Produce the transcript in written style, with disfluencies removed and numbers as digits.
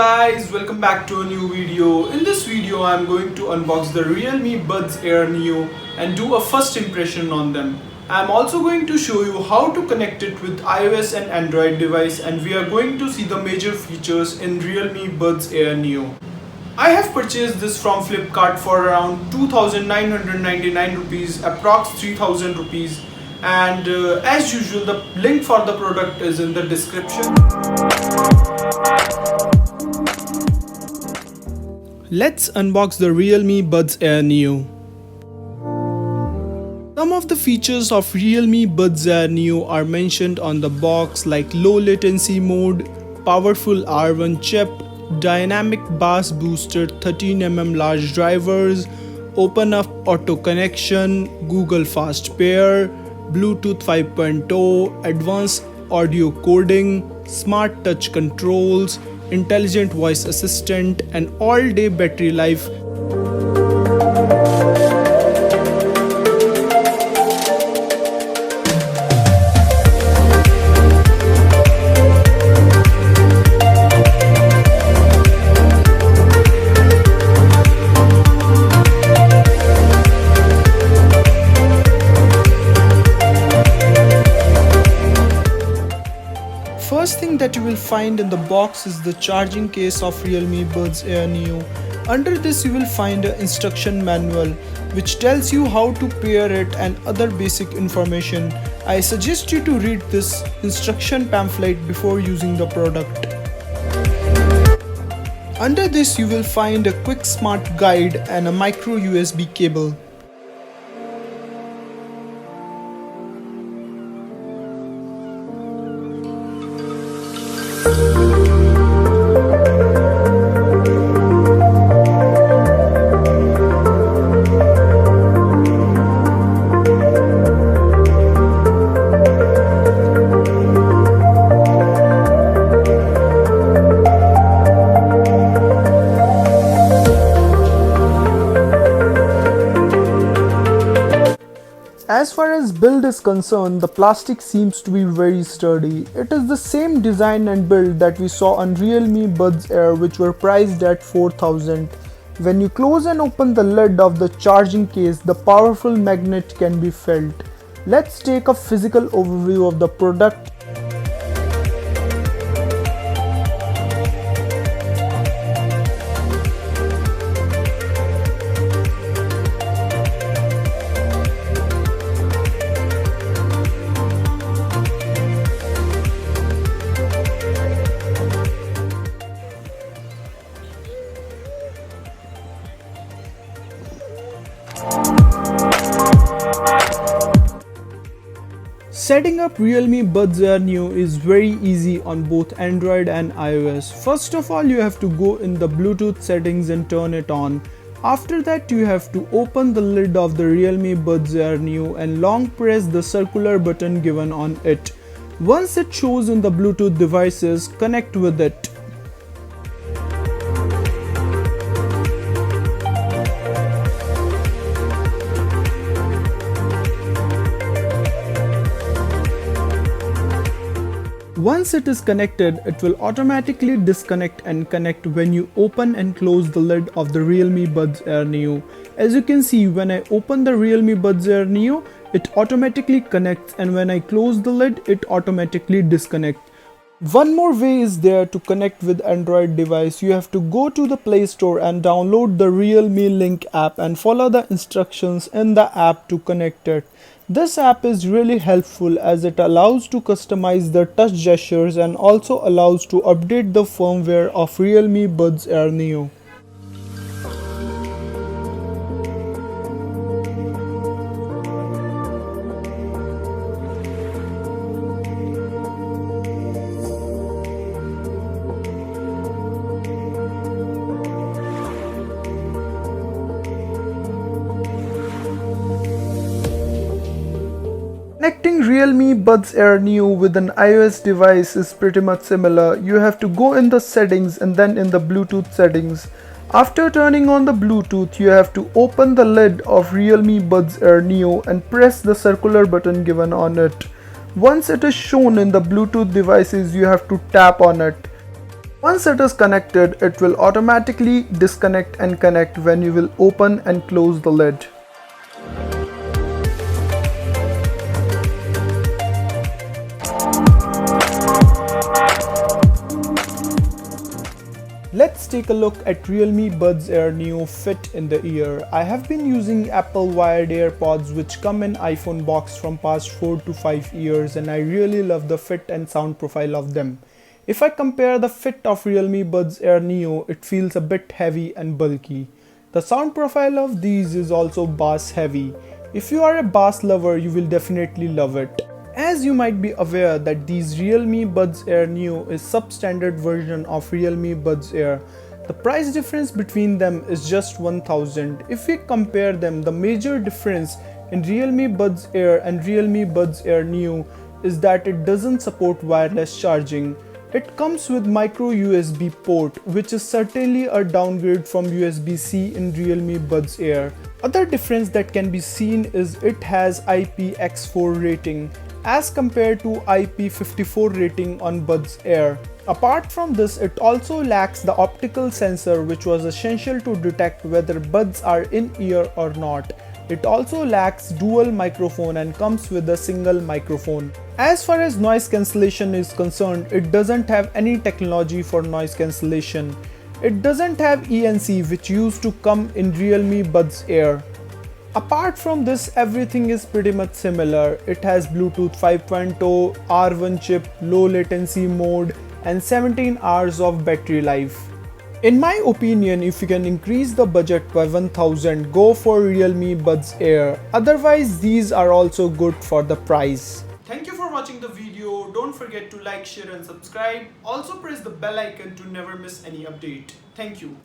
guys, welcome back to a new video. In this video I am going to unbox the Realme Buds Air Neo and do a first impression on them. I am also going to show you how to connect it with iOS and Android device, and we are going to see the major features in Realme Buds Air Neo. I have purchased this from Flipkart for around 2,999 rupees, approx 3,000 rupees, and as usual the link for the product is in the description. Let's unbox the Realme Buds Air Neo. Some of the features of Realme Buds Air Neo are mentioned on the box, like low latency mode, powerful R1 chip, dynamic bass booster, 13mm large drivers, open up auto connection, Google Fast Pair, Bluetooth 5.0, advanced audio coding, smart touch controls, intelligent voice assistant, and all-day battery life. First thing that you will find in the box is the charging case of Realme Buds Air Neo. Under this you will find an instruction manual which tells you how to pair it and other basic information. I suggest you to read this instruction pamphlet before using the product. Under this you will find a quick smart guide and a micro USB cable. As far as build is concerned, the plastic seems to be very sturdy. It is the same design and build that we saw on Realme Buds Air, which were priced at 4,000. When you close and open the lid of the charging case, the powerful magnet can be felt. Let's take a physical overview of the product. Setting up Realme Buds Air Neo is very easy on both Android and iOS. First of all, you have to go in the Bluetooth settings and turn it on. After that, you have to open the lid of the Realme Buds Air Neo and long press the circular button given on it. Once it shows in the Bluetooth devices, connect with it. Once it is connected, it will automatically disconnect and connect when you open and close the lid of the Realme Buds Air Neo. As you can see, when I open the Realme Buds Air Neo, it automatically connects, and when I close the lid, it automatically disconnects. One more way is there to connect with Android device. You have to go to the Play Store and download the Realme Link app and follow the instructions in the app to connect it. This app is really helpful as it allows to customize the touch gestures and also allows to update the firmware of Realme Buds Air Neo. Connecting Realme Buds Air Neo with an iOS device is pretty much similar. You have to go in the settings and then in the Bluetooth settings. After turning on the Bluetooth, you have to open the lid of Realme Buds Air Neo and press the circular button given on it. Once it is shown in the Bluetooth devices, you have to tap on it. Once it is connected, it will automatically disconnect and connect when you will open and close the lid. Let's take a look at Realme Buds Air Neo Fit in the ear. I have been using Apple wired AirPods which come in iPhone box from past 4 to 5 years, and I really love the fit and sound profile of them. If I compare the fit of Realme Buds Air Neo, it feels a bit heavy and bulky. The sound profile of these is also bass heavy. If you are a bass lover, you will definitely love it. As you might be aware that these Realme Buds Air Neo is substandard version of Realme Buds Air. The price difference between them is just 1000. If we compare them, the major difference in Realme Buds Air and Realme Buds Air Neo is that it doesn't support wireless charging. It comes with micro USB port, which is certainly a downgrade from USB-C in Realme Buds Air. Other difference that can be seen is it has IPX4 rating as compared to IP54 rating on Buds Air. Apart from this, it also lacks the optical sensor which was essential to detect whether buds are in ear or not. It also lacks dual microphone and comes with a single microphone. As far as noise cancellation is concerned, it doesn't have any technology for noise cancellation. It doesn't have ENC which used to come in Realme Buds Air. Apart from this, everything is pretty much similar. It has Bluetooth 5.0, R1 chip, low latency mode, and 17 hours of battery life. In my opinion, if you can increase the budget by 1000, go for Realme Buds Air. Otherwise, these are also good for the price. Thank you for watching the video. Don't forget to like, share and subscribe. Also press the bell icon to never miss any update. Thank you.